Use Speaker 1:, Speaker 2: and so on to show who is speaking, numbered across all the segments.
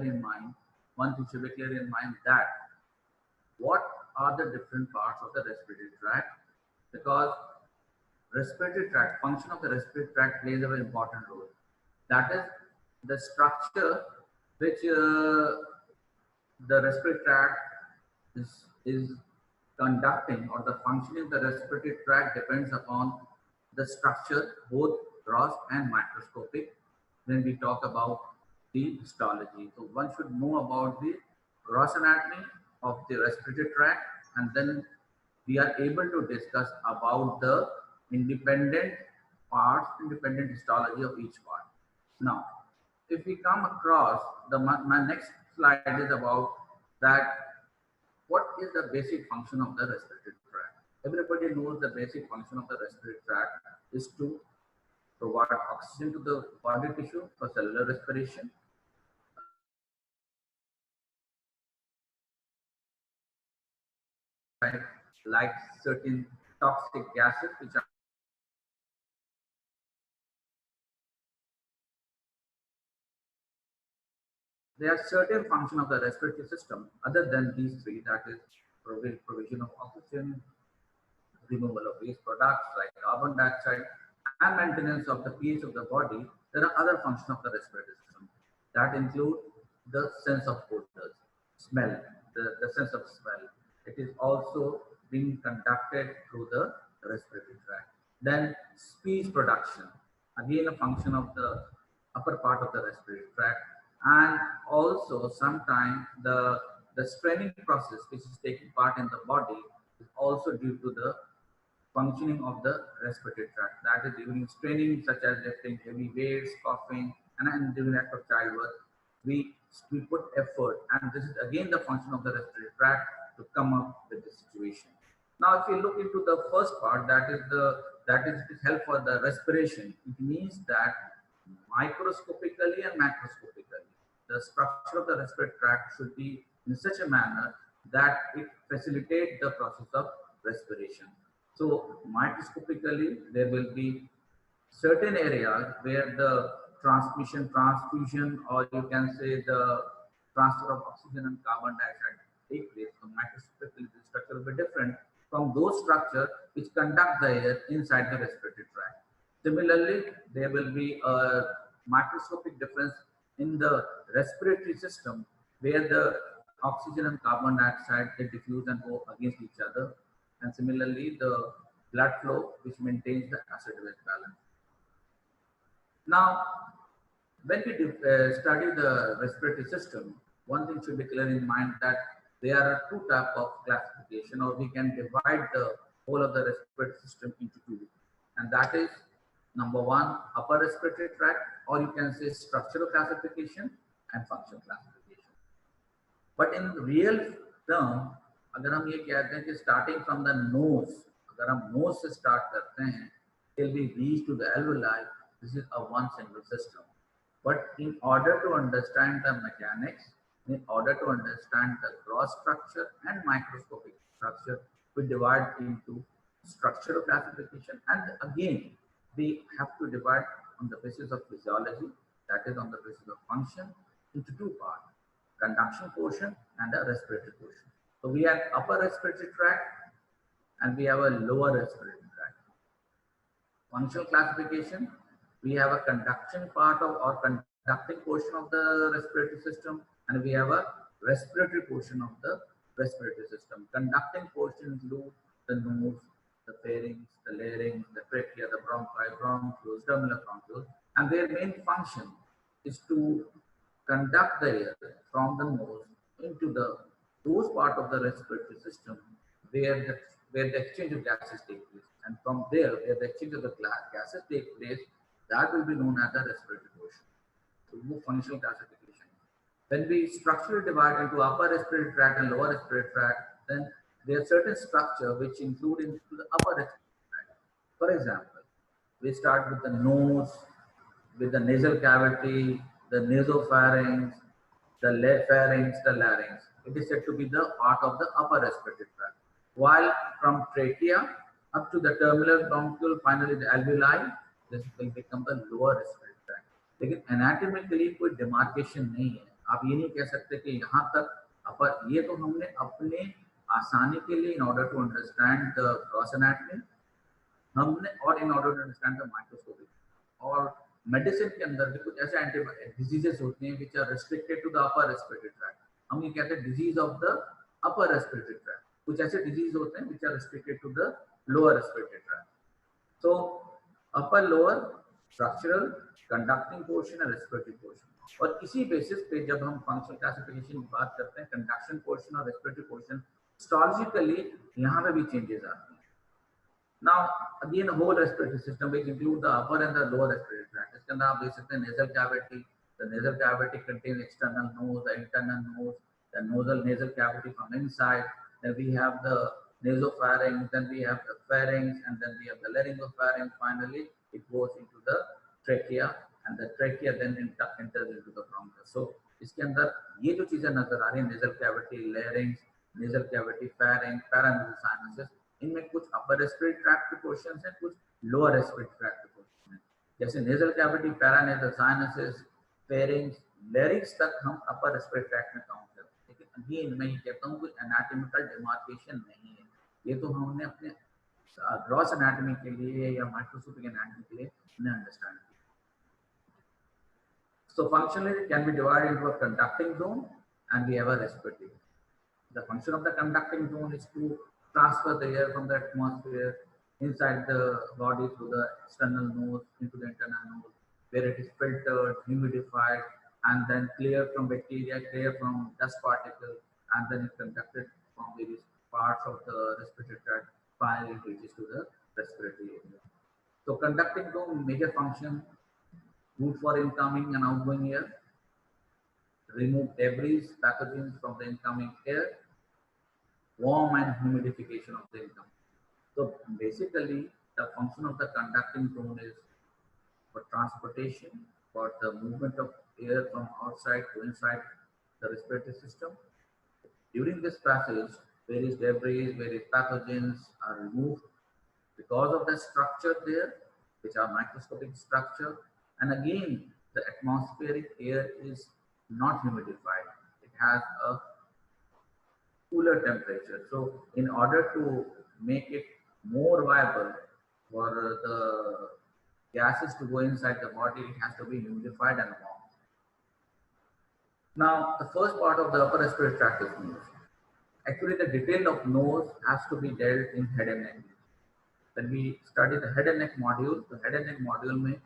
Speaker 1: in mind, one thing should be clear in mind, that what are the different parts of the respiratory tract, because respiratory tract, function of the respiratory tract plays a very important role. That is the structure which the respiratory tract is conducting, or the functioning of the respiratory tract depends upon the structure, both gross and microscopic, when we talk about the histology. So one should know about the gross anatomy of the respiratory tract, and then we are able to discuss about the independent parts, independent histology of each part. Now, if we come across my next slide is about that what is the basic function of the respiratory tract. Everybody knows the basic function of the respiratory tract is to provide oxygen to the body tissue for cellular respiration, like certain toxic gases which are there are certain function of the respiratory system other than these three, that is provision of oxygen, removal of waste products like carbon dioxide, and maintenance of the pH of the body. There are other functions of the respiratory system that include the sense of odors, smell, the sense of smell. It is also being conducted through the respiratory tract. Then speech production, again a function of the upper part of the respiratory tract, and also sometimes the straining process which is taking part in the body is also due to the functioning of the respiratory tract. That is during straining, such as lifting heavy weights, coughing, and during act of childbirth, we put effort, and this is again the function of the respiratory tract to come up with the situation. Now, if you look into the first part, that is help for the respiration. It means that microscopically and macroscopically, the structure of the respiratory tract should be in such a manner that it facilitates the process of respiration. So microscopically, there will be certain areas where the transfusion, or you can say the transfer of oxygen and carbon dioxide take place. So microscopically, the structure will be different from those structures which conduct the air inside the respiratory tract. Similarly, there will be a microscopic difference in the respiratory system where the oxygen and carbon dioxide they diffuse and go against each other, and similarly the blood flow which maintains the acid-base balance. Now, when we study the respiratory system, one thing should be clear in mind that there are two types of classification, or we can divide the whole of the respiratory system into two, and that is number one, upper respiratory tract, or you can say structural classification and functional classification. But in real term, अगर हम ये कहते हैं कि starting from the nose, अगर हम nose से start करते हैं till we reach to the alveoli, this is a one single system. But in order to understand the mechanics, in order to understand the gross structure and microscopic structure, we divide into structural classification, and again we have to divide on the basis of physiology, that is on the basis of function, into two parts, conduction portion and a respiratory portion. So we have upper respiratory tract and we have a lower respiratory tract. Functional classification, we have a conduction part of or conducting portion of the respiratory system, and we have a respiratory portion of the respiratory system. Conducting portion include the nose, the pharynx, the larynx, the trachea, the bronchi, bronchioles, terminal bronchioles, and their main function is to conduct the air from the nose into those part of the respiratory system where the exchange of gases take place, and from there where the exchange of the gases take place, that will be known as the respiratory portion. So move functional classification. When we structurally divide into upper respiratory tract and lower respiratory tract, then there are certain structure which include into the upper respiratory tract. For example, we start with the nose, with the nasal cavity, the nasopharynx, the pharynx, the larynx. It is said to be the part of the upper respiratory tract. While from trachea up to the terminal bronchiole, finally the alveoli, this will become the lower respiratory tract. लेकिन anatomically कोई demarcation नहीं है. आप ये नहीं कह सकते कि यहाँ तक अपर, ये तो हमने अपने आसानी के लिए in order to understand the gross anatomy हमने, और in order to understand the microscopy, और मेडिसिन के अंदर भी कुछ ऐसे एंटी डिजीजेस होते हैं which are restricted to the upper respiratory tract, हम ये कहते हैं disease of the upper respiratory tract, कुछ ऐसे डिजीज होते हैं which are restricted to the lower respiratory tract. So upper lower structural conducting portion और respiratory portion, और इसी बेसिस पे जब हम फंक्शनल क्लासिफिकेशन की बात करते हैं कंडक्शन पोर्शन और रेस्पिरेटरी पोर्शन हिस्टोलॉजिकली यहाँ पे भी चेंजेस आते हैं। Now again whole respiratory system which include the upper and the lower respiratory tract, इसके अंदर आप देख सकते हैं nasal cavity, the nasal cavity contains external nose, the internal nose, the nasal cavity from inside, then we have the nasopharynx, then we have the pharynx, and then we have the laryngopharynx. Finally it goes into the trachea, and the trachea then enters into the bronchus. So इसके अंदर ये जो चीजें नजर आ रही हैं, nasal cavity, larynx, nasal cavity, pharynx, paranasal sinuses, इनमें कुछ अपर रेस्पिरेटरी ट्रैक्ट के पोर्शन है, कुछ लोअर रेस्पिरेटरी ट्रैक्ट के पोर्शन है, जैसे nasal cavity, paranasal sinuses, pharynx, larynx तक हम अपर रेस्पिरेटरी ट्रैक्ट में काउंट करते हैं। लेकिन अगेन मैं ये कहता हूँ कोई एनाटॉमिकल डिमार्केशन नहीं है, ये तो हमने अपने ग्रॉस एनाटॉमी के लिए या माइक्रोस्कोपिक एनाटॉमी के लिए हमने अंडरस्टैंड किया। So functionally it can be divided into a conducting zone and we have a respiratory. The function of the conducting zone is to transfer the air from the atmosphere inside the body through the external nose into the internal nose, where it is filtered, humidified, and then cleared from bacteria, cleared from dust particles, and then it's conducted from various parts of the respiratory tract, finally reaches to the respiratory area. So conducting zone major function, good for incoming and outgoing air, remove debris, pathogens from the incoming air, warm and humidification of the income. So basically the function of the conducting zone is for transportation, for the movement of air from outside to inside the respiratory system. During this passage, various debris, various pathogens are removed because of the structure there, which are microscopic structure. And again, the atmospheric air is not humidified. It has a cooler temperature. So in order to make it more viable for the gases to go inside the body, it has to be humidified and warm. Now, the first part of the upper respiratory tract is nose. Actually, the detail of nose has to be dealt in head and neck. When we study the head and neck module, the head and neck module में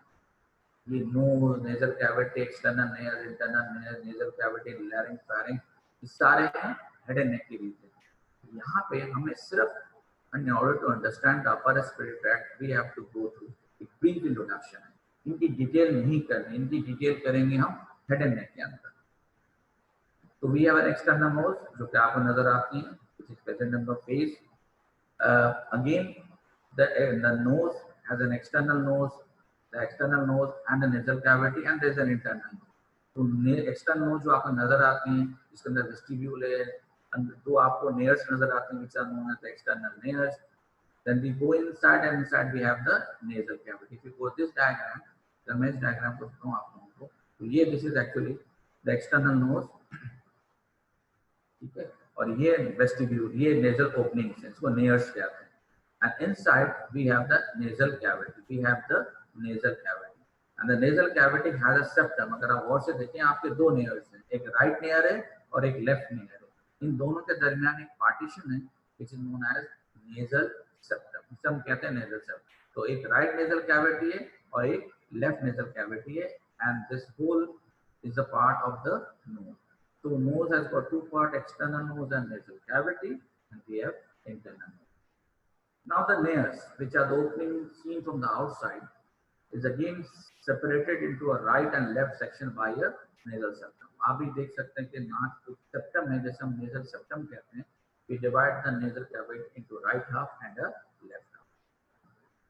Speaker 1: ये nose, nasal cavity, external nares, internal nares, nasal cavity, larynx, pharynx, ये सारे हैं head and neck के बीच। यहाँ पे हमें सिर्फ in order to understand the upper respiratory tract, we have to go through a brief introduction. इनकी डिटेल नहीं करनी, इनकी डिटेल करेंगे हम head and neck के अंदर। तो we have an external nose जो कि आपको नजर आती है, which is present in the face. Again, the nose has an external nose, the external nose and the nasal cavity, and there is an internal nose. तो external nose जो आपको नजर आती हैं, इसके अंदर vestibule है, दो आपको nares नजर आती हैं, which are known as the external nares. Then we go inside, and inside we have the nasal cavity. If you go this diagram, the mesh diagram को दिखाऊं आप लोगों को, तो ये this is actually the external nose, ठीक है, और ये vestibule, ये nasal openings है, इसको nares कहते हैं. And inside we have the nasal cavity. We have the nasal cavity, and the nasal cavity has a septum. अगर आप और से देखें, आपके दो nares हैं, एक right nair है और एक left nair है. इन दोनों के दरमियान एक partition है, which is known as nasal septum. इसे हम कहते हैं nasal septum. तो एक right nasal cavity है और एक left nasal cavity है, and this whole is a part of the nose. So nose has got two parts, external nose and nasal cavity, and we have internal nose. Now the nares, which are the opening seen from the outside, is again separated into a right and left section by a nasal septum. आप भी देख सकते हैं कि नाक को septum है, जैसे हम nasal septum कहते हैं. We divide the nasal cavity into right half and a left half.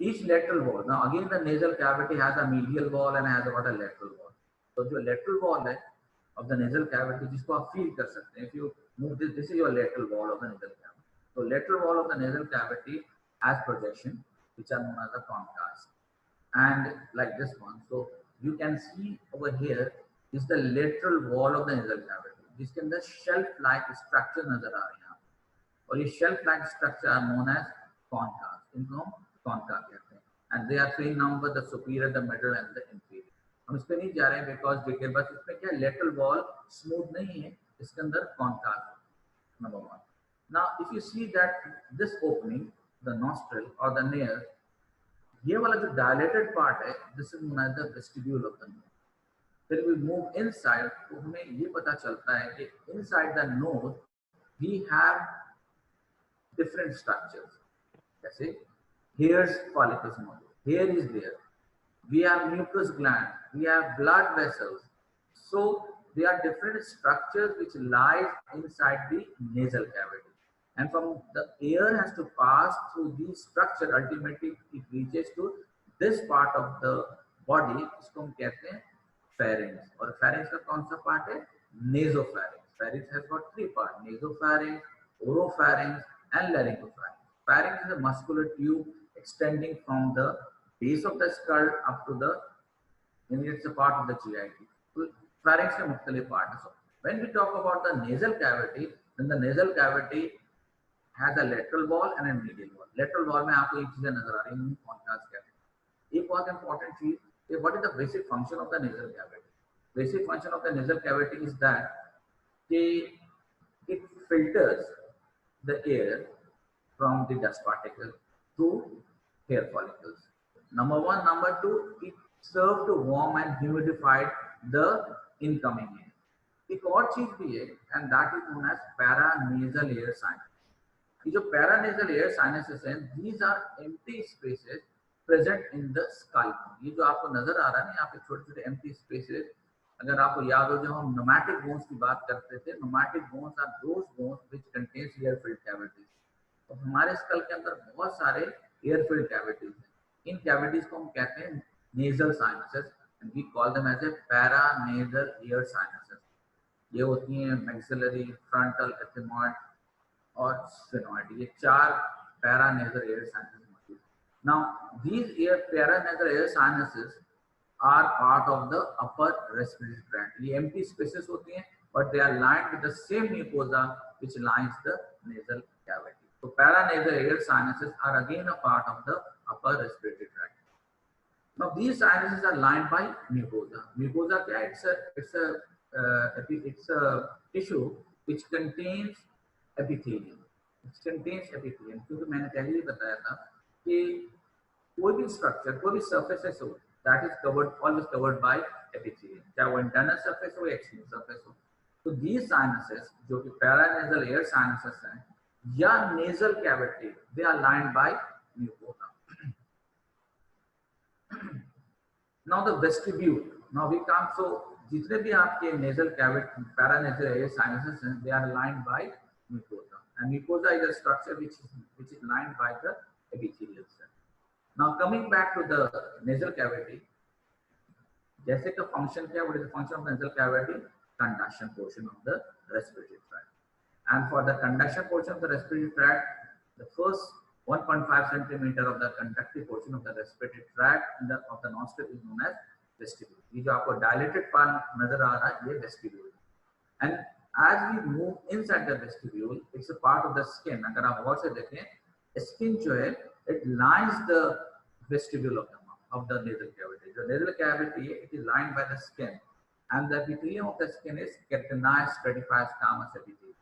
Speaker 1: Each lateral wall. Now again the nasal cavity has a medial wall and has got a lateral wall. तो जो lateral wall है of the nasal cavity, जिसको आप feel कर सकते हैं. If you move this, this is your lateral wall of the nasal cavity. So lateral wall of the nasal cavity has projection, which are known as a contrast, and like this one. So you can see over here is the lateral wall of the nasal cavity, जिसके अंदर shelf like structure नजर आ रहे हैं आपको, और ये shelf like structure are known as concha, इनको concha कहते हैं, and they are three number, the superior, the middle and the inferior. हम इस पे नहीं जा रहे हैं because डिटेल, बस इसमें क्या lateral wall smooth नहीं है, इसके अंदर concha number one. Now if you see that this opening, the nostril or the nail, ये वाला जो dilated part है, this is known as the vestibule of the nose. When we move inside, तो हमें ये पता चलता है कि inside the nose we have different structures. जैसे hairs follicles मौजूद, hair is there. We have mucous gland, we have blood vessels. So there are different structures which lies inside the nasal cavity. And from the air has to pass through these structure, ultimately it reaches to this part of the body, इसको हम कहते हैं pharynx. और pharynx का कौन सा part है? Nasopharynx. Pharynx has got three parts: nasopharynx, oropharynx, and laryngopharynx. Pharynx is a muscular tube extending from the base of the skull up to the, and it's a part of the GIT. So pharynx के मुख्तलिफ part है. So when we talk about the nasal cavity, then the nasal cavity has a lateral wall and a medial wall. Lateral wall में आपको एक चीजें नजर आ रही हैं, कॉन्ट्रास्ट कहते हैं. एक बहुत important चीज, what is the basic function of the nasal cavity? Basic function of the nasal cavity is that it filters the air from the dust particles through hair follicles. Number one. Number two, it serves to warm and humidify the incoming air. एक और चीज भी है, and that is known as paranasal air sinus. ये जो paranasal air sinuses हैं, these are empty spaces present in the skull. ये जो आपको नजर आ रहा है ना, यहाँ पे छोटे-छोटे empty spaces, अगर आपको याद हो जब हम pneumatic bones की बात करते थे, pneumatic bones are those bones which contains air-filled cavities. तो हमारे skull के अंदर बहुत सारे air-filled cavities हैं. इन cavities को हम कहते हैं nasal sinuses, and we call them as a paranasal air sinuses. ये होती हैं maxillary, frontal, ethmoid और sphenoid. ये चार paranasal air sinuses मौजूद. Now these paranasal air sinuses are part of the upper respiratory tract. ये empty spaces होती हैं, but they are lined with the same mucosa which lines the nasal cavity. So paranasal air sinuses are again a part of the upper respiratory tract. Now these sinuses are lined by mucosa. Mucosa क्या है? It's a tissue which contains epithelium. It contains epithelium. क्योंकि मैंने पहले ही बताया था कि कोई भी structure, कोई भी surfaces हो, that is covered, always covered by epithelium. चाहे वो internal surface हो या external surface हो. So these sinuses, जो कि paranasal air sinuses हैं, या nasal cavity, they are lined by mucosa. Now the vestibule. Now we come, so जितने भी आपके nasal cavity, paranasal air sinuses हैं, they are lined by mucosa. And mucosa is a structure which is lined by the epithelial cell. Now coming back to the nasal cavity, जैसे का function क्या? What is the function of the nasal cavity? Conduction portion of the respiratory tract. And for the conduction portion of the respiratory tract, the first 1.5 centimeter of the conductive portion of the respiratory tract of the nostril is known as vestibule. ये जो आपको dilated part नजर आ रहा है, ये vestibule. And as we move inside the vestibule, it's a part of the skin. अगर आप गौर से देखें, skin जो है, it lines the vestibule of the nasal cavity. The nasal cavity, it is lined by the skin, and the epithelium of the skin is keratinized stratified squamous epithelium.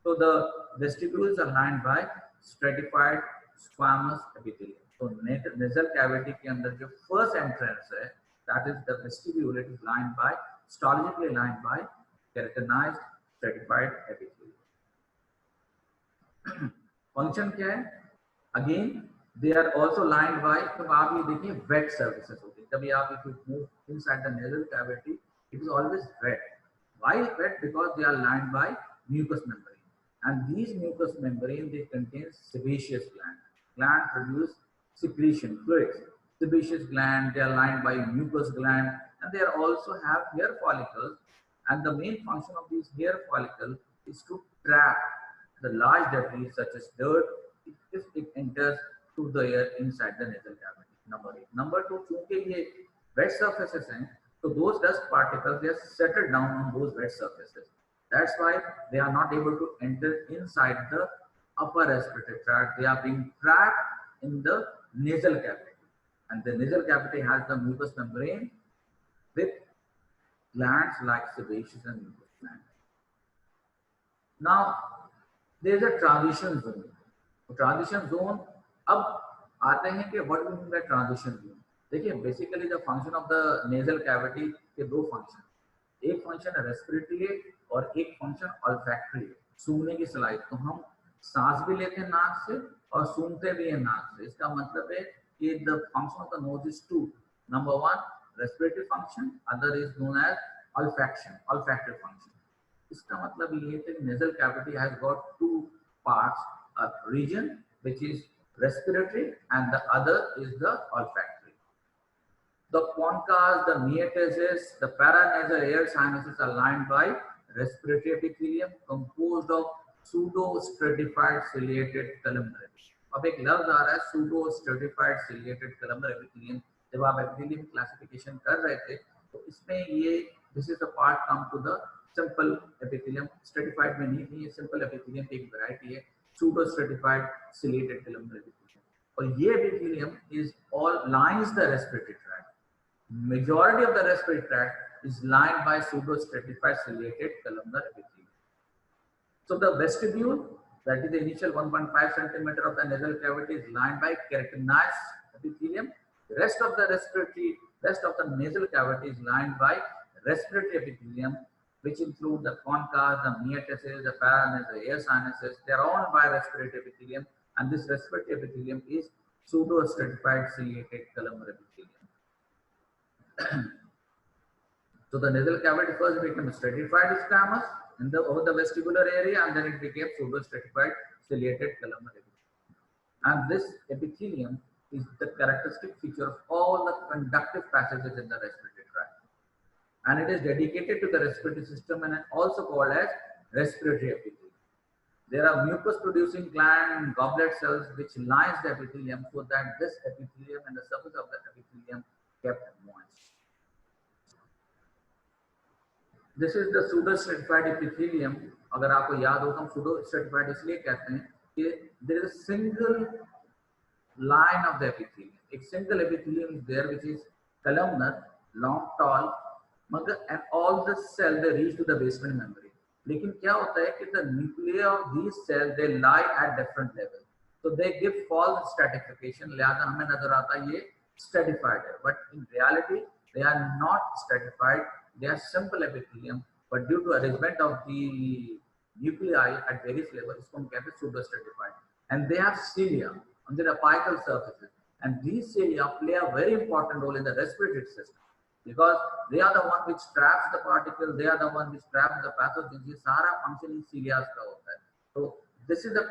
Speaker 1: So the vestibules are lined by stratified squamous epithelium. So nasal cavity के अंदर जो first entrance है, that is the vestibule, it is lined by, histologically lined by keratinized stratified epithelium. Function क्या है? Again, they are also lined by, तो आप ये देखिए wet surfaces होती है. कभी आप if you move inside the nasal cavity, it is always wet. Why wet? Because they are lined by mucous membrane, and these mucous membrane, they contain sebaceous gland. Gland produce secretion fluids. Sebaceous gland, they are lined by mucous gland, and they are also have hair follicles. And the main function of these hair follicles is to trap the large debris such as dirt if it enters through the air inside the nasal cavity. Number 8. Number 2, चूंकि ये wet surfaces हैं, So those dust particles, they are settled down on those wet surfaces. That's why they are not able to enter inside the upper respiratory tract. They are being trapped in the nasal cavity. And the nasal cavity has the mucous membrane with glands like sebaceous and mucous glands. Now, there is a transition zone. तो transition zone, अब आते हैं कि what do we mean by transition zone? देखिए, basically the function of the nasal cavity के दो function, एक function respiratory है और एक function olfactory है, सूंघने की सलाहियत। तो हम सांस भी लेते हैं नाक से और सूंघते भी हैं नाक से। इसका मतलब है कि the function of the nose is two. Number one, respiratory function, other is known as olfactory function. इसका मतलब ये है कि nasal cavity has got two parts, a region which is respiratory and the other is the olfactory. The concas, the metatarsus, the paranasal air sinuses are lined by respiratory epithelium composed of pseudo-stratified ciliated columnar. अब एक लफ्ज आ रहा है pseudo-stratified ciliated columnar epithelium. जब आप epithelium classification कर रहे थे तो इसमें ये this is the part come to the simple epithelium. Stratified में नहीं थी, ये simple epithelium की एक variety है, pseudo-stratified ciliated columnar epithelium. और ये epithelium is all lines the respiratory tract. Majority of the respiratory tract is lined by pseudo-stratified ciliated columnar epithelium. So the vestibule, that is the initial 1.5 centimeter of the nasal cavity, is lined by keratinized epithelium. The rest of the nasal cavity is lined by respiratory epithelium, which include the concas, the metatarsus, the paranasal air sinuses. They are owned by respiratory epithelium, and this respiratory epithelium is pseudo-stratified ciliated columnar epithelium. So the nasal cavity first became stratified squamous over the vestibular area, and then it became pseudo-stratified ciliated columnar epithelium. And this epithelium is the characteristic feature of all the conductive passages in the respiratory tract. And it is dedicated to the respiratory system and also called as respiratory epithelium. There are mucus-producing gland and goblet cells which lines the epithelium so that this epithelium and the surface of the epithelium kept moist. This is the pseudo-stratified epithelium. अगर आपको याद हो तो हम pseudo-stratified इसलिए कहते हैं कि there is a single line of the epithelium. एक single epithelium is there which is columnar, long, tall, and all the cells they reach to the basement membrane. लेकिन क्या होता है कि the nuclei of these cells they lie at different levels, so they give false stratification. लिहाजा हमें नजर आता है ये stratified है, but in reality they are not stratified. They are simple epithelium, but due to arrangement of the nuclei at various levels, इसको हम कहते हैं pseudo-stratified. And they have cilia on the apical surfaces, and these cilia play a very important role in the respiratory system because they are the one which traps the particles. They are the one which traps the pathogens. ये सारा function in cilia का होता है. So this is a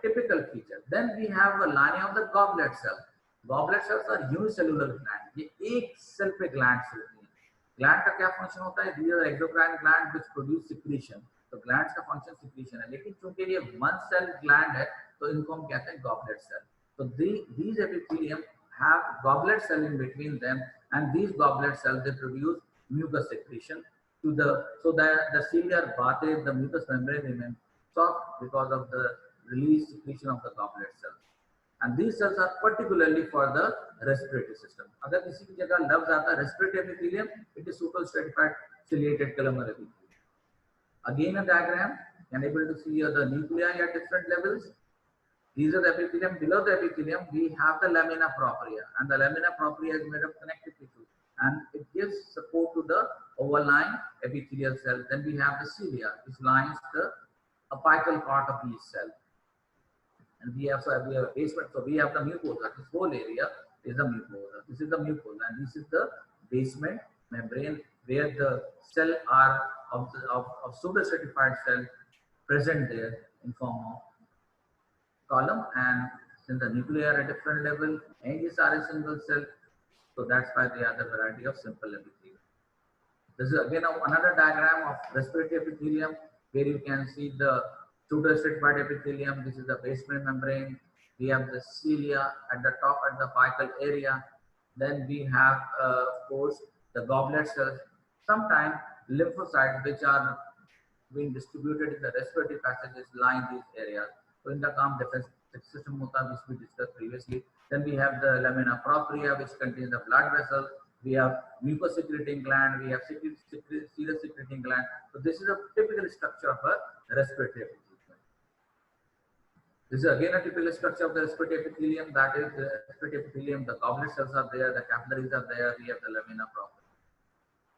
Speaker 1: typical feature. Then we have a lining of the goblet cell. Goblet cells are unicellular glands. ये एक cell पे glands होती हैं. ग्लैंड का क्या फंक्शन होता है? These are exocrine glands which produce secretion. तो ग्लैंड्स का फंक्शन secretion है, लेकिन चूंकि ये one cell gland है तो इनको हम कहते हैं goblet cell. So these epithelium have goblet cell in between them, and these goblet cells they produce mucus secretion so that the ciliar baths, the mucous membrane remains soft because of the release secretion of the goblet cells. And these cells are particularly for the respiratory system. अगर किसी की जगह लफ्ज आता है respiratory epithelium, it is pseudo-stratified ciliated columnar epithelium. Again a diagram, you are able to see the nuclei at different levels. These are the epithelium. Below the epithelium, we have the lamina propria, and the lamina propria is made of connective tissue, and it gives support to the overlying epithelial cell. Then we have the cilia, which lines the apical part of each cell. And we have a basement, so we have the mucosa. This whole area is the mucosa. This is the mucosa, and this is the basement membrane where the cell are of pseudo-stratified cell present there in form of column, and since the nuclei are at different level and these are a single cell, so that's why they are the variety of simple epithelium. This is again another diagram of respiratory epithelium where you can see the pseudo-stratified epithelium. This is the basement membrane. We have the cilia at the top at the apical area. Then we have, of course, the goblet cells, sometimes lymphocytes which are being distributed in the respiratory passages line these areas. So in the calm defense system which we discussed previously. Then we have the lamina propria which contains the blood vessels. We have mucosecreting gland. We have serous secreting gland. So this is a typical structure of a respiratory epithelium. This is again a typical structure of the respiratory epithelium. That is the respiratory epithelium. The goblet cells are there. The capillaries are there. We have the lamina propria.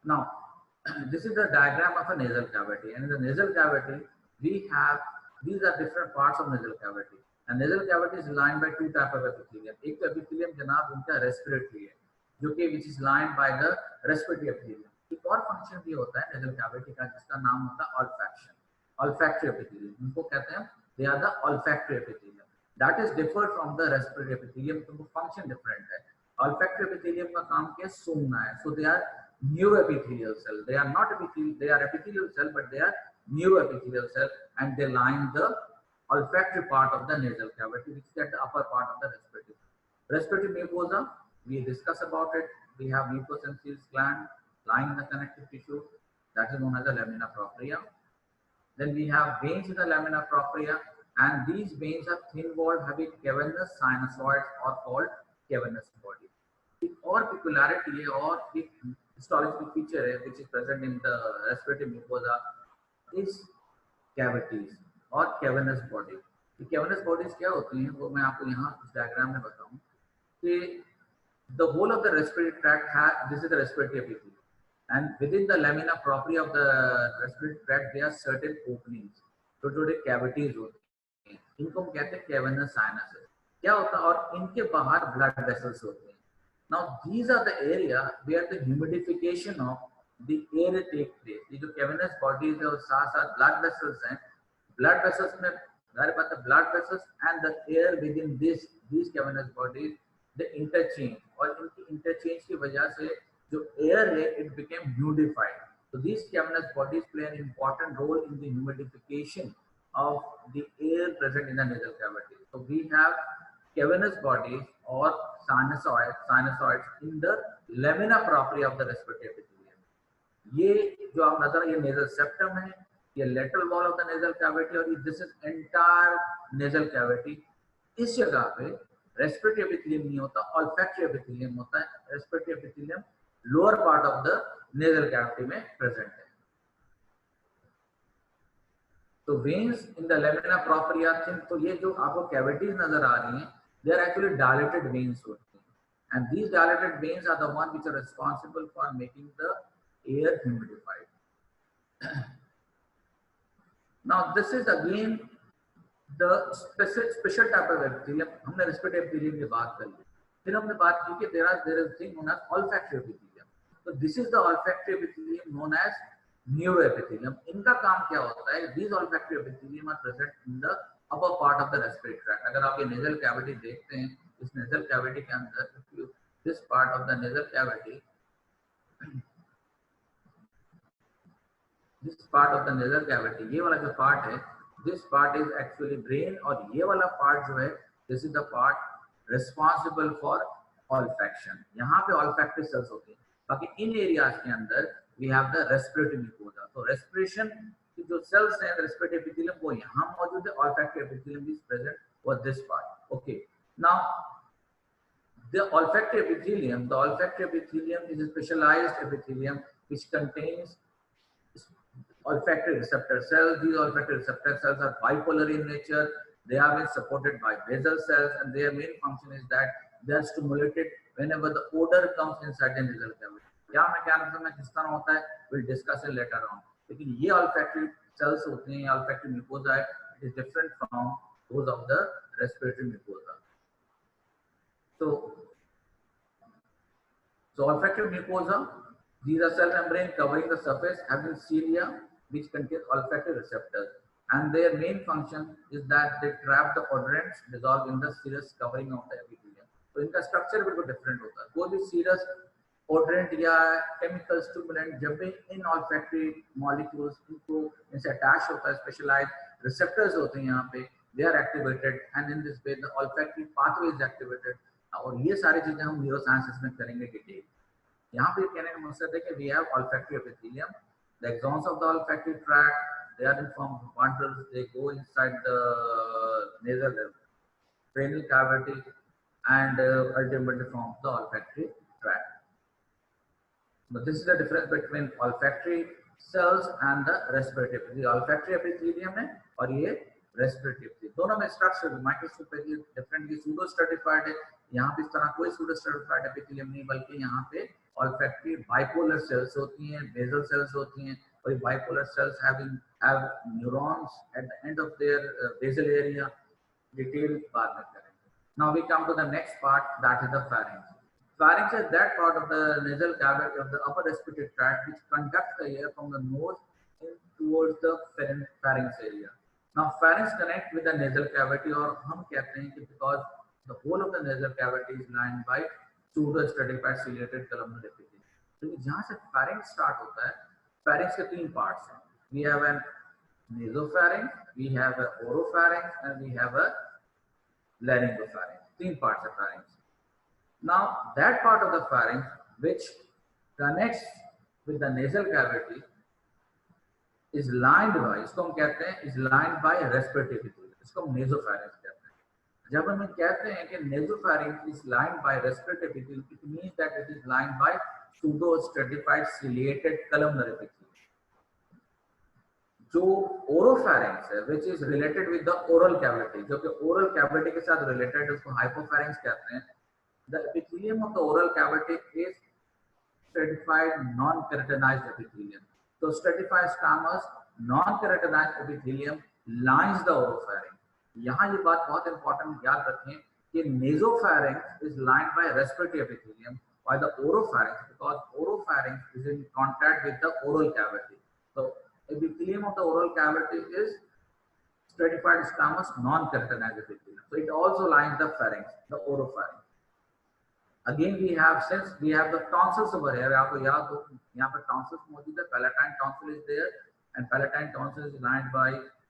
Speaker 1: Now, this is the diagram of a nasal cavity, and in the nasal cavity, we have these are different parts of nasal cavity. And nasal cavity is lined by two types of epithelium. एक तो epithelium जनाब उनका respiratory है, जो कि which is lined by the respiratory epithelium. एक और function भी होता है nasal cavity का जिसका नाम होता है olfaction, olfactory epithelium. उनको कहते हैं they are the olfactory epithelium. That is different from the respiratory epithelium. उनको function different है. Olfactory epithelium का काम क्या है? सूंघना है. So they are neuroepithelial cell. They are not epithelial, they are epithelial cell, but they are neuroepithelial cell, and they line the olfactory part of the nasal cavity, which is at the upper part of the respiratory. Respiratory mucosa, we discuss about it. We have mucous gland lying the connective tissue, that is known as the lamina propria. Then we have veins in the lamina propria, and these veins are thin-walled, having cavernous sinusoids or called cavernous body. और peculiarity है और एक histological feature है which is present in the respiratory mucosa is cavities और cavernous body. ये cavernous bodies क्या होती हैं वो मैं आपको यहाँ इस diagram में बताऊँ कि the whole of the respiratory tract has, this is the respiratory epithelium, and within the lamina propria of the respiratory tract there are certain openings, छोटे-छोटे cavities होते हैं, इनको हम कहते हैं cavernous sinuses. क्या होता है और इनके बाहर blood vessels होते हैं. Now these are the area where the humidification of the air take place. ये जो cavernous bodies है और साथ-साथ blood vessels हैं, blood vessels में हमारे पास the blood vessels and the air within these cavernous bodies they interchange और इनकी interchange की वजह से जो air है it became humidified. So these cavernous bodies play an important role in the humidification of the air present in the nasal cavity. So we have cavernous bodies or sinusoids in the lamina propria of the respiratory epithelium. ये जो आप नजर ये nasal septum है, ये lateral wall of the nasal cavity और this is entire nasal cavity. इस जगह पे respiratory epithelium नहीं होता, olfactory epithelium होता है. Respiratory epithelium lower part of the nasal cavity में present है. तो veins in the lamina propria thin, तो ये जो आपको cavities नजर आ रही हैं, they are actually dilated veins होती हैं, and these dilated veins are the one which are responsible for making the air humidified. Now this is again the special type of epithelium. हमने respiratory epithelium की बात कर ली, फिर हमने बात की कि there is a thing known as olfactory epithelium. So this is the olfactory epithelium known as neuroepithelium. इनका काम क्या होता है? These olfactory epithelium are present in the upper part of the respiratory tract. अगर आप ये nasal cavity देखते हैं, इस nasal cavity के अंदर this part of the nasal cavity, this part of the nasal cavity, ये वाला जो part है, this part is actually brain और ये वाला part जो है, this is the part responsible for olfaction. यहाँ पे olfactory cells होते हैं. बाकी इन areas के अंदर we have the respiratory mucosa. So respiration की जो cells हैं respiratory epithelium वो यहाँ मौजूद है, olfactory epithelium is present for this part. Okay. Now the olfactory epithelium is a specialized epithelium which contains olfactory receptor cells. These olfactory receptor cells are bipolar in nature. They have been supported by basal cells, and their main function is that they are stimulated whenever the odor comes inside the nasal cavity. क्या mechanism में किस तरह होता है, we'll discuss it later on. लेकिन ये olfactory cells होते हैं, olfactory mucosa है, it is different from those of the respiratory mucosa. So olfactory mucosa, these are cell membrane covering the surface having cilia which contain olfactory receptors, and their main function is that they trap the odorants dissolved in the serous covering of the epithelium. So इनका structure बिल्कुल different होता है. कोई भी serous odorant या chemical stimulant जब भी इन olfactory molecules इनसे attach होता है, specialized receptors होते हैं यहाँ पे, they are activated, and in this way the olfactory pathway is activated. और ये सारी चीजें हम न्यूरोसाइंसेस में करेंगे डिटेल. यहाँ पे कहने का मकसद है कि we have olfactory epithelium, the axons of the olfactory tract, they are in form of bundles, they go inside the nasal cranial cavity and ultimately form the olfactory tract. But this is the difference between olfactory cells and the respiratory epithelium. The olfactory epithelium है और ये respiratory epithelium. दोनों में structure microscope पे different ये pseudo stratified है. यहाँ पे इस तरह कोई pseudo stratified epithelium नहीं, बल्कि यहाँ पे olfactory bipolar cells होती हैं, basal cells होती हैं, और ये bipolar cells have neurons at the end of their basal area. Detail बाद में करेंगे. Now we come to the next part, that is the pharynx. Pharynx is that part of the nasal cavity of the upper respiratory tract which conducts the air from the nose in towards the pharynx area. Now pharynx connects with the nasal cavity, और हम कहते हैं कि because the whole of the nasal cavity is lined by pseudo-stratified ciliated columnar epithelium. तो जहाँ से pharynx start होता है, pharynx के तीन parts हैं. We have an nasopharynx, we have a oropharynx, and we have a laryngopharynx. तीन parts of pharynx. Now that part of the pharynx which connects with the nasal cavity is lined by, इसको हम कहते हैं is lined by respiratory epithelium. इसको हम nasopharynx कहते हैं. जब हम कहते हैं कि nasopharynx is lined by respiratory epithelium, it means that it is lined by pseudo-stratified ciliated columnar epithelium. जो oropharynx है, which is related with the oral cavity, जो कि oral cavity के साथ related है, उसको hypopharynx कहते हैं. The epithelium of the oral cavity is stratified non-keratinized epithelium. So stratified squamous non-keratinized epithelium lines the oropharynx. यहाँ ये बात बहुत important याद रखें कि nasopharynx is lined by respiratory epithelium, while the oropharynx, because oropharynx is in contact with the oral cavity. So epithelium of the oral cavity is stratified squamous non-keratinized epithelium. So it also lines the pharynx, the oropharynx. Again we have, since we have the tonsils over here, आपको याद हो यहाँ पर tonsils मौजूद है, palatine tonsil is there, and palatine tonsil is lined by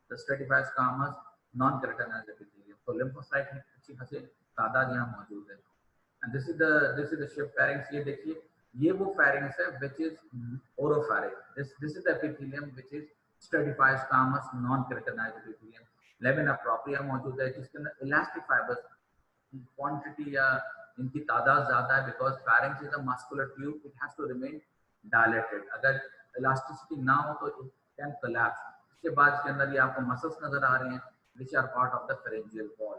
Speaker 1: the stratified squamous non-keratinized epithelium. So lymphocyte में अच्छी खासी तादाद यहाँ मौजूद है. And this is the shape pharynx. ये देखिए, ये वो pharynx है which is oropharynx. This is the epithelium which is stratified squamous non-keratinized epithelium. Lamina propria मौजूद है जिसके अंदर elastic fibers quantity या इनकी तादाद ज्यादा है, because pharynx is a muscular tube, it has to remain dilated. अगर elasticity ना हो तो it can collapse. इसके बाद इसके अंदर ये आपको muscles नजर आ रही हैं which are part of the pharyngeal wall.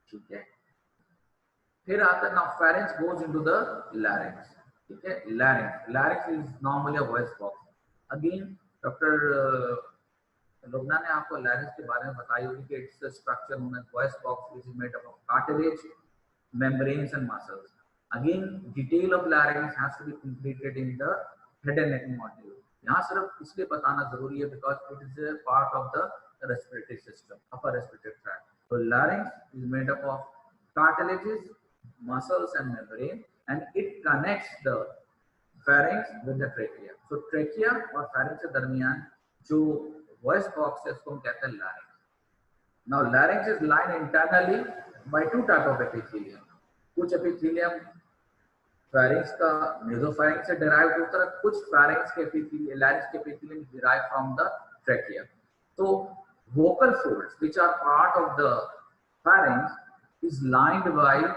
Speaker 1: ठीक है, फिर आता है now pharynx goes into the larynx. ठीक है, larynx is normally a voice box. Again Dr. लोगना ने आपको larynx के बारे में बताई होगी कि it's a structure known as voice box which is made up of cartilage, membranes and muscles. Again detail of larynx has to be completed in the head and neck module. यहाँ सिर्फ इसलिए बताना जरूरी है because it is a part of the respiratory system, upper respiratory tract. So larynx is made up of cartilages, muscles and membrane, and it connects the pharynx with the trachea. So trachea और pharynx के दरमियान जो voice box है उसको हम कहते हैं larynx. Now larynx is lined internally by two type of epithelium. कुछ epithelium pharynx का nasopharynx से derived होता है, कुछ pharynx के epithelium, larynx के epithelium derived from the trachea. So vocal folds which are part of the pharynx is lined by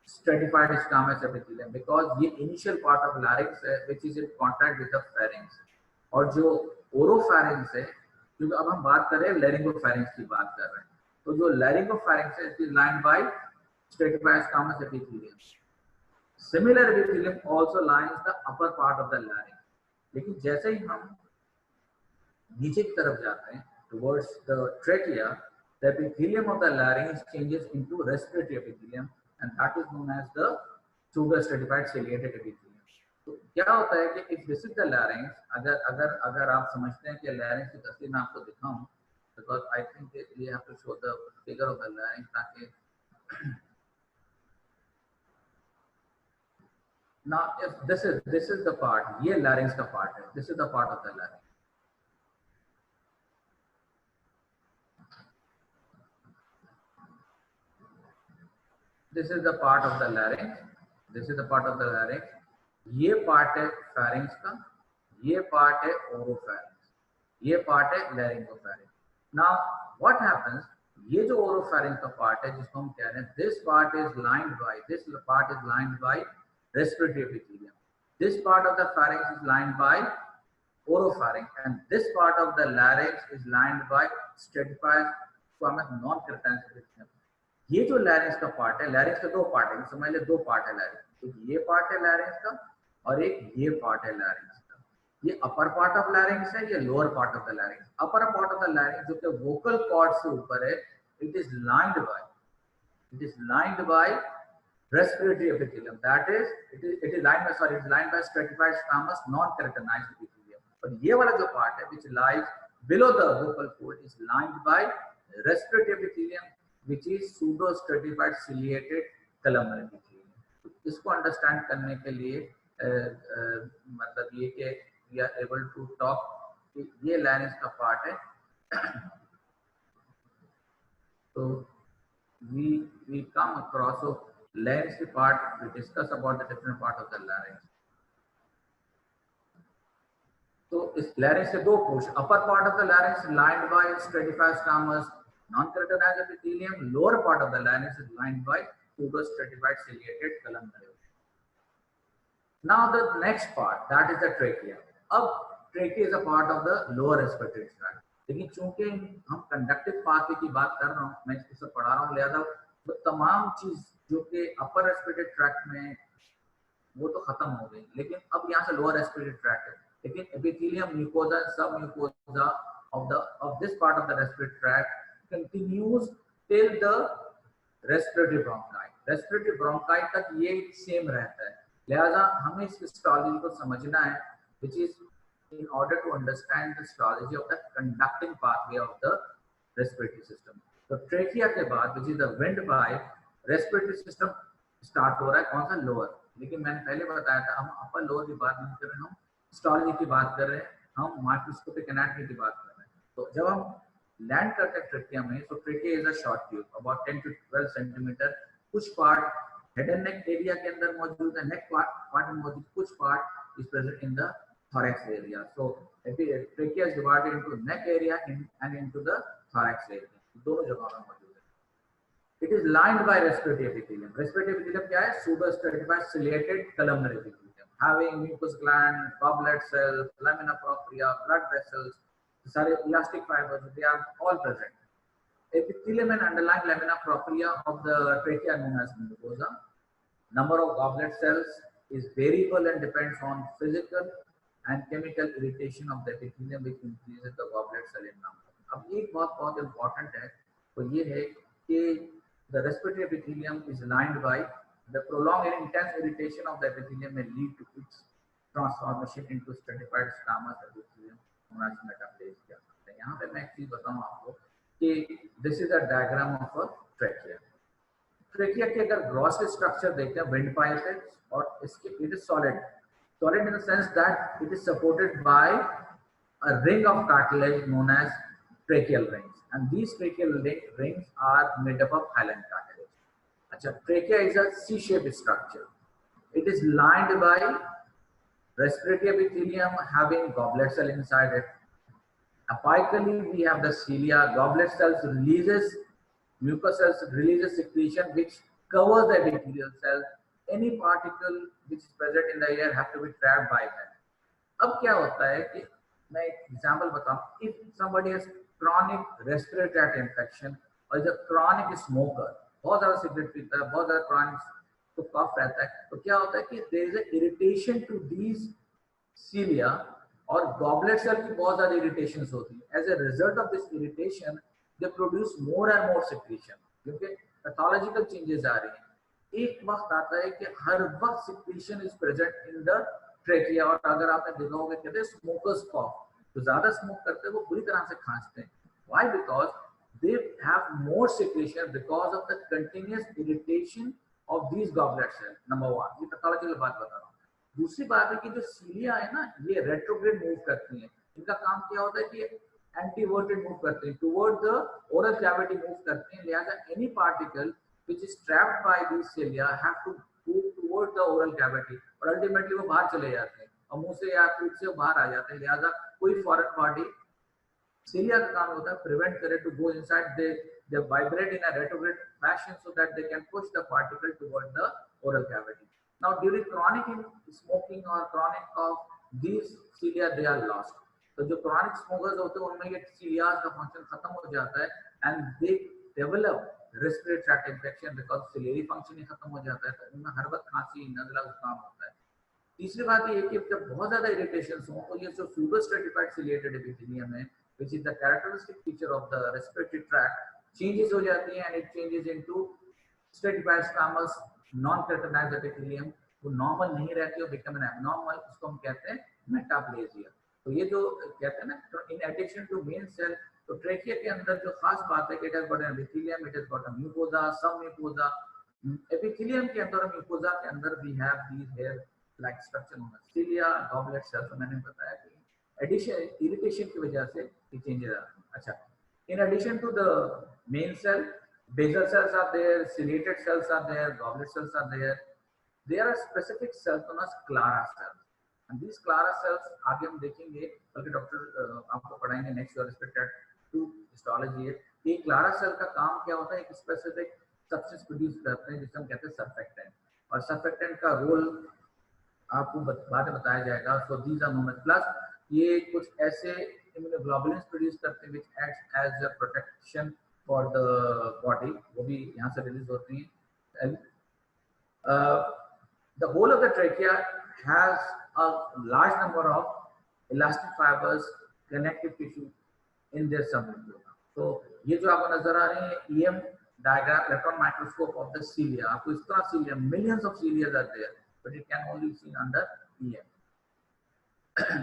Speaker 1: stratified squamous epithelium because ये initial part of larynx है which is in contact with the pharynx. और जो oropharynx है, क्योंकि अब हम बात कर रहे हैं laryngopharynx की बात कर रहे हैं, तो जो laryngopharynx है is lined by stratified squamous epithelium. Similar epithelium also lines the upper part of the larynx. लेकिन जैसे ही हम नीचे की तरफ जाते हैं towards the trachea, the epithelium of the larynx changes into respiratory epithelium, and that is known as the pseudo-stratified ciliated epithelium. तो क्या होता है कि if this is the larynx, अगर आप समझते हैं कि larynx की तस्वीर मैं आपको दिखाऊं, because I think we have to show the figure of the larynx ताकि now if this is the part, ये larynx का part है, this is the part of the larynx. This is the part of the larynx. This is the part of the larynx. ये part है pharynx का, ये part है oropharynx, ये part है लैरिंगोफेरिंग्स। नाउ व्हाट हैपेंस, ये जो ओरोफेरिंग्स का पार्ट है जिसको हम कह रहे हैं, this part is lined by respiratory epithelium. This part of the pharynx is lined by oropharynx, and this part of the larynx is lined by stratified squamous non-keratinocyte epithelium. ये जो larynx का part है, larynx के दो part है, समझ ले दो पार्ट है लैरिंक्स, एक ये पार्ट है लैरिंक्स का और एक ये पार्ट है लैरिंक्स का। ये अपर पार्ट ऑफ लैरिंक्स है, ये lower part of the larynx. Upper part of the larynx जो कि वोकल कॉर्ड से ऊपर है, it is lined by respiratory epithelium, that is it is lined by stratified squamous non-keratinized epithelium. But ये वाला जो part है which lies below the vocal fold is lined by respiratory epithelium which is pseudo stratified ciliated columnar epithelium. इसको understand करने के लिए मतलब ये कि we are able to talk कि ये larynx का part है। तो we come across, so larynx part, we discuss about the different part of the larynx. तो इस larynx के दो portion, upper part of the larynx lined by stratified squamous non-keratinized epithelium, lower part of the larynx is lined by pseudo stratified ciliated columnar. Now the next part, that is the trachea. अब trachea is a part of the lower respiratory tract. लेकिन चूंकि हम conductive pathway की बात कर रहा हूँ, मैं इसको सब पढ़ा रहा हूँ, लिहाजा वो तमाम चीज जो कि अपर रेस्पिरेटरी ट्रैक्ट में वो तो खत्म हो गई, लेकिन अब यहाँ से लोअर रेस्पिरेटरी ट्रैक्ट है। लेकिन एपिथेलियम, म्यूकोसा, सब mucosa of this part of the respiratory tract continues till the respiratory bronchi. Respiratory bronchi तक ये सेम रहता है, लिहाजा हमें इस हिस्टोलॉजी को समझना है, which is in order to understand the histology of the conducting pathway of the respiratory system. तो ट्रेकिया के बाद which is the windpipe, respiratory system start हो रहा है कौन सा, लोअर। लेकिन मैंने पहले बताया था हम अपर लोअर की बात नहीं कर रहे हैं, हम हिस्टोलॉजी की बात कर रहे हैं, हम माइक्रोस्कोपिक एनाटॉमी की बात कर रहे हैं। तो जब हम लैंड करते हैं ट्रेकिया में, तो trachea is a short tube about 10 to 12 centimetre. कुछ part head and neck area के अंदर मौजूद है, नेक पार्ट में मौजूद, कुछ part is present in the thorax area. So trachea is divided into neck area and into the thorax area. दोनों जगहों में मौजूद है। It is lined by respiratory epithelium. Respiratory epithelium क्या है? Pseudo stratified ciliated columnar epithelium, having mucous gland, goblet cells, lamina propria, blood vessels, सारे elastic fibers, they are all present. Epithelium and underlying lamina propria of the trachea known as mucosa. Number of goblet cells is variable and depends on physical and chemical irritation of the epithelium which increases the goblet cell in number. अब एक बात बहुत important है, तो ये है कि the respiratory epithelium is lined by the prolonged and intense irritation of the epithelium may lead to its transformation into stratified squamous epithelium known as metaplasia. यहाँ पे मैं एक चीज बताऊँ आपको कि this is a diagram of a trachea. Trachea के अगर ग्रॉस स्ट्रक्चर देखते हैं, विंडपाइप है और इसके it is solid in the sense that it is supported by a ring of cartilage known as tracheal rings, and these tracheal rings are made up of hyaline cartilage. Acha, trachea is a C-shaped structure. It is lined by respiratory epithelium having goblet cell inside it. Apically we have the cilia. Goblet cells releases, mucous cells releases secretion which covers the epithelial cell. Any particle which is present in the air have to be trapped by them. अब क्या होता है कि मैं एक example बताऊं, if somebody has chronic respiratory tract infection or is a chronic smoker, बहुत ज्यादा सिगरेट पीता है, बहुत ज्यादा chronic तो कफ रहता है, तो क्या होता है कि there is a irritation to these cilia और goblet cell की बहुत ज्यादा irritations होती है. As a result of this irritation, they produce more and more secretion, क्योंकि pathological changes आ रही हैं. एक वक्त आता है कि हर वक्त secretion is present in the trachea, और अगर आपने देखा होगा कहते हैं स्मोकर्स कॉफ, तो ज्यादा स्मोक करते हैं वो बुरी तरह से खांसते हैं. Why? Because they have more secretion because of the continuous irritation of these goblet cell. Number one, ये पैथोलॉजिकल बात बता रहा हूँ. दूसरी बात है कि जो सीलिया है ना, ये रेट्रोग्रेड मूव करती हैं. इनका काम क्या होता है कि एंटीवर्टेड मूव करते हैं, toward the oral cavity move करते हैं. लिहाजा any particle which is trapped by these cilia have to move towards the oral cavity. और अल्टीमेटली वो बाहर चले जाते हैं और मुंह से या पेट से बाहर आ जाते हैं। लिहाजा कोई फॉरेन बॉडी cilia का काम होता है प्रिवेंट करे to go inside, they vibrate in a retrograde fashion so that they can push the particle toward the oral cavity. Now during chronic smoking or chronic cough, these cilia they are lost. तो जो chronic smokers होते हैं उनमें ये cilia का function खत्म हो जाता है and they develop respiratory tract infection because ciliary function ही खत्म हो जाता है, तो उनमें हर वक्त खांसी नज़ला जुकाम होता है। तीसरी बात ये कि जब बहुत ज्यादा इरिटेशन हो तो ये जो pseudo stratified ciliated epithelium है, which is the characteristic feature of the respiratory tract, changes हो जाती है and it changes into stratified squamous non-keratinized epithelium, वो नॉर्मल नहीं रहती है, become an abnormal, उसको हम कहते हैं मेटाप्लेजिया। तो ये जो कहते हैं ना, तो in addition to main cell, तो ट्रेकिया के अंदर जो खास बात है कि it has got an epithelium, it has got a mucosa, submucosa, epithelium के अंदर और mucosa के अंदर we have these hair like structure होना, cilia, goblet cells, तो मैंने बताया कि addition irritation की वजह से ये changes आते हैं। अच्छा, in addition to the main cell, basal cells are there, ciliated cells are there, goblet cells are there. There are specific cells known as Clara cells, and these Clara cells आगे हम देखेंगे, बल्कि doctor आपको पढ़ाएंगे next year respected to histology है। ये Clara cell का काम क्या होता है, एक स्पेसिफिक सब्सटेंस प्रोड्यूस करते हैं जिसे हम कहते हैं सर्फेक्टेंट, और सर्फेक्टेंट का रोल आपको बाद में बताया जाएगा। So these are known as plus, ये कुछ ऐसे इम्यूनोग्लोबुलिन्स प्रोड्यूस करते हैं which acts as a protection for the body, वो भी यहाँ से रिलीज होती हैं। The whole of the trachea has a large number of elastic fibers, connective tissue in their submucosa. So ये जो आपको नजर आ रहे हैं EM diagram, electron microscope of the cilia, आपको इस तरह cilia, millions of cilia are there, but it can only be seen under EM.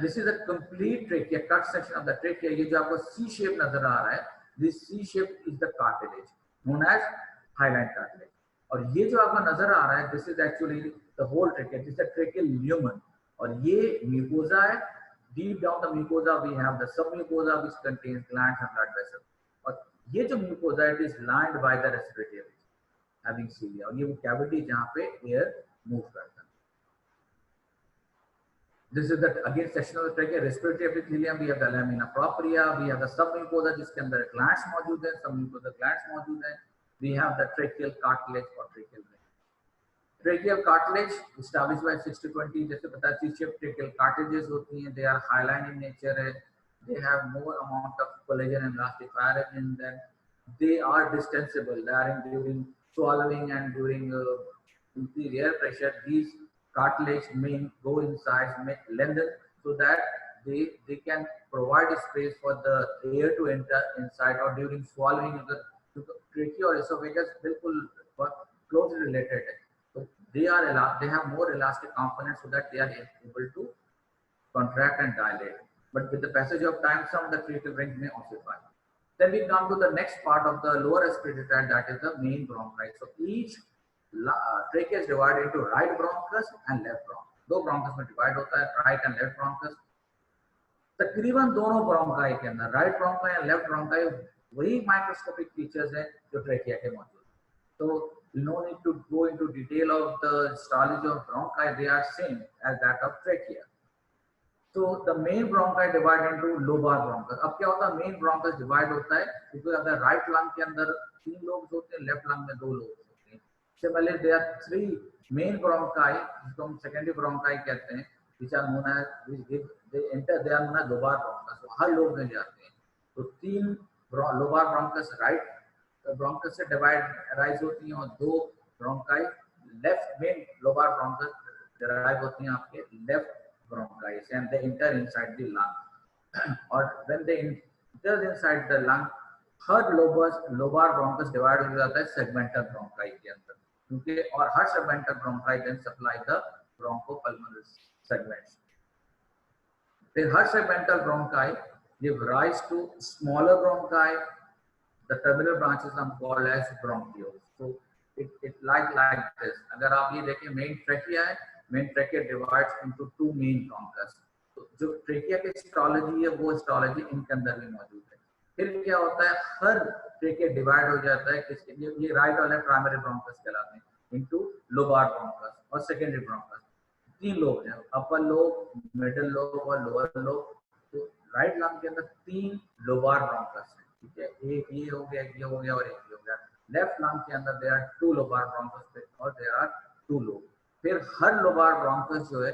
Speaker 1: This is a complete trachea, cut section of the trachea. ये जो आपको C shape नजर आ रहा है, this C shape is the cartilage known as hyaline cartilage. और ये जो आपको नजर आ रहा है, this is actually the whole trachea, this is the tracheal lumen, और ये mucosa है। Deep down the mucosa we have the submucosa which contains glands and blood vessels, और ये जो mucosa it is lined by the respiratory epithelium having cilia, और ये वो cavity जहाँ पे air move करता है। This is the again section of the trachea, respiratory epithelium, we have the lamina propria, we have the submucosa जिसके अंदर glands मौजूद है, submucosa glands मौजूद है, we have the tracheal cartilage or tracheal vein. Tracheal cartilage established by 6-20, जैसे पता है C-shaped tracheal cartilages होती हैं, they are hyaline in nature है, they have more amount of collagen and elastic fiber in them, they are distensible, they are during swallowing and during increased air pressure, these cartilage may go inside, may lengthen so that they can provide space for the air to enter inside, or during swallowing the trachea or esophagus बिल्कुल closely related है, so they have more elastic components so that they are able to contract and dilate, but with the passage of time some of the tracheal rings may ossify. Then we come to the next part of the lower respiratory tract, that is the main bronchi. So each trachea is divided into right bronchus and left bronchus, दो bronchus में divide होता है, right and left bronchus। तकरीबन दोनों bronchi के अंदर right bronchi and left bronchi वही microscopic features हैं जो trachea के मौजूद हैं। So no need to go into detail of the histology of bronchi, they are same as that of trachea. So the main bronchi divide into lobar bronchus. अब क्या होता है, main bronchus divide होता है क्योंकि अगर right lung के अंदर 3 lobes होते हैं, left lung में 2 lobes होते हैं। Similarly there are 3 main bronchi जिसको हम secondary bronchi कहते हैं, which are known as they enter, they are known as lobar bronchus, तो हर लोब में जाते हैं। तो 3 लोबार ब्रोंकस राइट ब्रोंकस से डिवाइड राइज होती हैं, और 2 bronchi left main lobar bronchus derive होती हैं आपके लेफ्ट ब्रोंकाई से, and they enter inside the lung, और when they enter inside the lung हर लोबार ब्रोंकस डिवाइड हो जाता है सेगमेंटल ब्रोंकाई के अंदर, क्योंकि और हर segmental bronchi then supply the bronchopulmonary segments. फिर हर segmental bronchi give rise to smaller bronchi, the terminal branches are called as bronchioles. So it like this. अगर आप ये देखें main trachea है, main trachea divides into 2 main bronchus. तो जो trachea की histology है वो histology इनके अंदर भी मौजूद है। फिर क्या होता है, हर trachea divide हो जाता है किसके, ये right और left primary bronchus कहलाते हैं, into lobar bronchus और secondary bronchus. तीन लोब हैं, अपर लोब, मिडिल लोब और लोअर लोब। तो राइट लंग के अंदर तीन लोबार ब्रोंकस हैं, ठीक है, एक ये हो गया, एक ये हो गया और एक ये हो गया। लेफ्ट लंग के अंदर there are two lobar bronchus और देयर आर टू लोब। फिर हर लोबार ब्रोंकस जो है